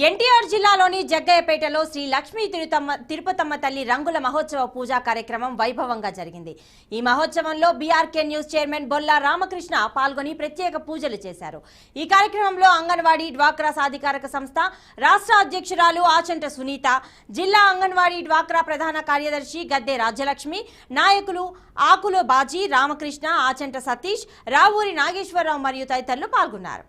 ఎన్టీఆర్ జిల్లాలోని జగ్గయ్యపేటలో శ్రీ లక్ష్మీ తిరుపతమ్మ తల్లి రంగుల మహోత్సవ పూజా కార్యక్రమం వైభవంగా జరిగింది। ఈ మహోత్సవంలో BRK news chairman Bolla Ramakrishna పాల్గొని ప్రత్యేక పూజలు చేశారు। ఈ కార్యక్రమంలో అంగన్వాడీ డ్వాక్రా సాధికారక సంస్థ రాష్ట్ర అధ్యక్షురాలు ఆచంట సునీత, జిల్లా అంగన్వాడీ డ్వాక్రా ప్రధాన కార్యదర్శి గద్దె రాజ్యలక్ష్మి, నాయకులు ఆకుల బాజీ, రామకృష్ణ, ఆచంట సతీష్, రావూరి నాగేశ్వరరావు మరియు తదితరులు పాల్గొన్నారు।